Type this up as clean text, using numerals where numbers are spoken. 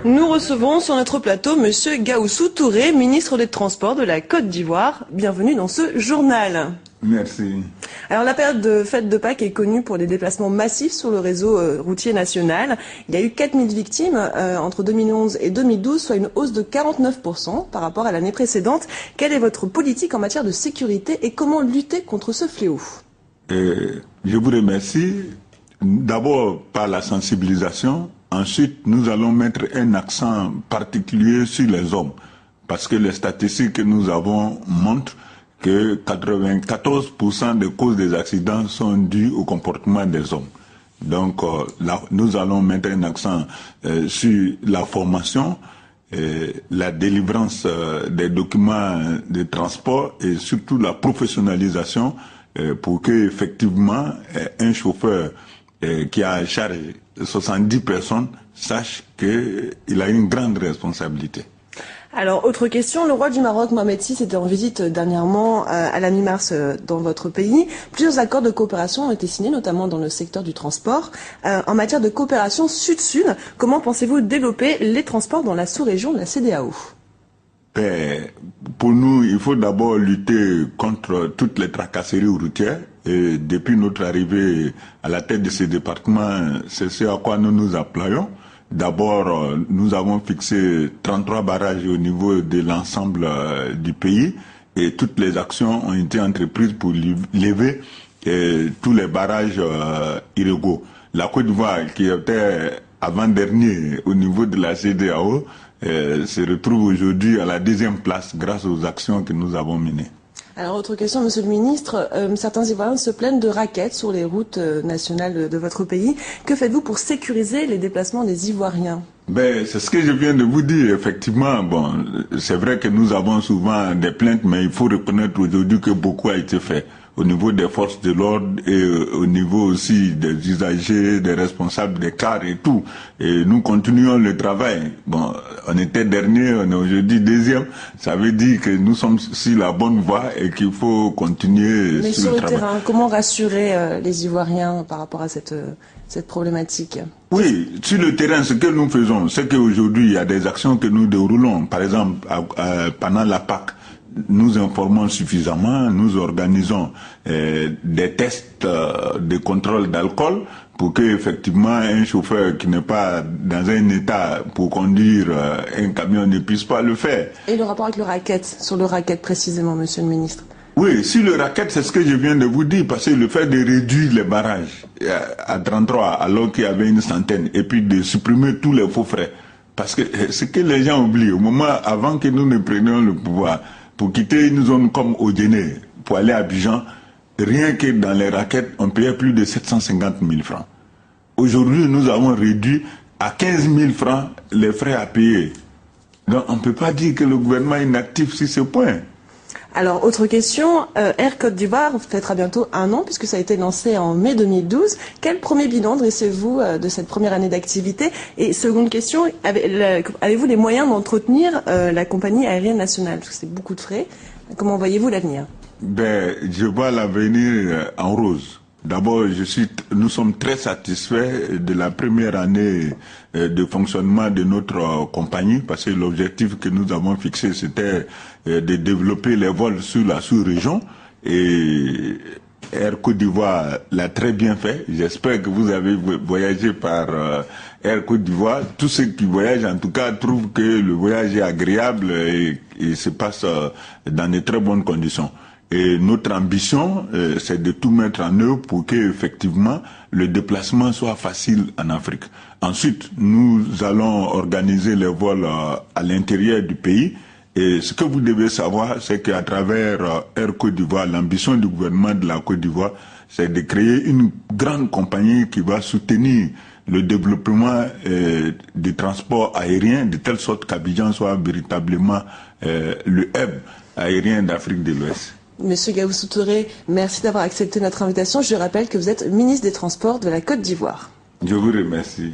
Nous recevons sur notre plateau Monsieur Gahoussou Touré, ministre des Transports de la Côte d'Ivoire. Bienvenue dans ce journal. Merci. Alors la période de fête de Pâques est connue pour des déplacements massifs sur le réseau routier national. Il y a eu 4000 victimes entre 2011 et 2012, soit une hausse de 49% par rapport à l'année précédente. Quelle est votre politique en matière de sécurité et comment lutter contre ce fléau? Je vous remercie. D'abord par la sensibilisation. Ensuite, nous allons mettre un accent particulier sur les hommes. Parce que les statistiques que nous avons montrent que 94% des causes des accidents sont dues au comportement des hommes. Donc là, nous allons mettre un accent sur la formation, la délivrance des documents de transport et surtout la professionnalisation pour que effectivement un chauffeur qui a à charge 70 personnes sache qu'il a une grande responsabilité. Alors, autre question, le roi du Maroc, Mohamed VI, était en visite dernièrement à la mi-mars dans votre pays. Plusieurs accords de coopération ont été signés, notamment dans le secteur du transport. En matière de coopération sud-sud, comment pensez-vous développer les transports dans la sous-région de la CEDEAO? Pour nous, il faut d'abord lutter contre toutes les tracasseries routières. Et depuis notre arrivée à la tête de ce département, c'est ce à quoi nous nous appelons. D'abord, nous avons fixé 33 barrages au niveau de l'ensemble du pays et toutes les actions ont été entreprises pour lever tous les barrages illégaux. La Côte d'Ivoire, qui était avant-dernier au niveau de la CEDEAO, se retrouve aujourd'hui à la 2e place grâce aux actions que nous avons menées. Alors, autre question, Monsieur le Ministre. Certains Ivoiriens se plaignent de rackets sur les routes nationales de votre pays. Que faites-vous pour sécuriser les déplacements des Ivoiriens? C'est ce que je viens de vous dire. Effectivement, c'est vrai que nous avons souvent des plaintes, mais il faut reconnaître aujourd'hui que beaucoup a été fait au niveau des forces de l'ordre et au niveau aussi des usagers, des responsables des cars et tout. Et nous continuons le travail. On était dernier, on est aujourd'hui 2e. Ça veut dire que nous sommes sur la bonne voie et qu'il faut continuer mais sur le travail. Terrain, comment rassurer les Ivoiriens par rapport à cette problématique? Oui, sur le terrain, ce que nous faisons, c'est qu'aujourd'hui, il y a des actions que nous déroulons. Par exemple, pendant la Pâques, nous informons suffisamment, nous organisons des tests de contrôle d'alcool pour que effectivement un chauffeur qui n'est pas dans un état pour conduire un camion ne puisse pas le faire. Et le rapport avec le racket, sur le racket précisément, Monsieur le Ministre? Oui, sur le racket, c'est ce que je viens de vous dire, parce que le fait de réduire les barrages à 33 alors qu'il y avait une centaine et puis de supprimer tous les faux frais. Parce que ce que les gens oublient, au moment avant que nous ne prenions le pouvoir, pour quitter une zone comme Odéné, pour aller à Abidjan, rien que dans les raquettes, on payait plus de 750 000 francs. Aujourd'hui, nous avons réduit à 15 000 francs les frais à payer. Donc, on ne peut pas dire que le gouvernement est inactif sur ce point. Alors, autre question, Air Côte d'Ivoire fêtera bientôt 1 an puisque ça a été lancé en mai 2012. Quel premier bilan dressez-vous de cette première année d'activité? Et seconde question, avez-vous les moyens d'entretenir la compagnie aérienne nationale? Parce que c'est beaucoup de frais. Comment voyez-vous l'avenir? Je vois l'avenir en rose. D'abord, nous sommes très satisfaits de la première année de fonctionnement de notre compagnie parce que l'objectif que nous avons fixé, c'était de développer les vols sur la sous-région et Air Côte d'Ivoire l'a très bien fait. J'espère que vous avez voyagé par Air Côte d'Ivoire. Tous ceux qui voyagent, en tout cas, trouvent que le voyage est agréable et se passe dans de très bonnes conditions. Et notre ambition, c'est de tout mettre en œuvre pour que effectivement le déplacement soit facile en Afrique. Ensuite, nous allons organiser les vols à l'intérieur du pays. Et ce que vous devez savoir, c'est qu'à travers Air Côte d'Ivoire, l'ambition du gouvernement de la Côte d'Ivoire, c'est de créer une grande compagnie qui va soutenir le développement du transport aérien, de telle sorte qu'Abidjan soit véritablement le hub aérien d'Afrique de l'Ouest. Monsieur Gahoussou Touré, merci d'avoir accepté notre invitation. Je rappelle que vous êtes ministre des Transports de la Côte d'Ivoire. Je vous remercie.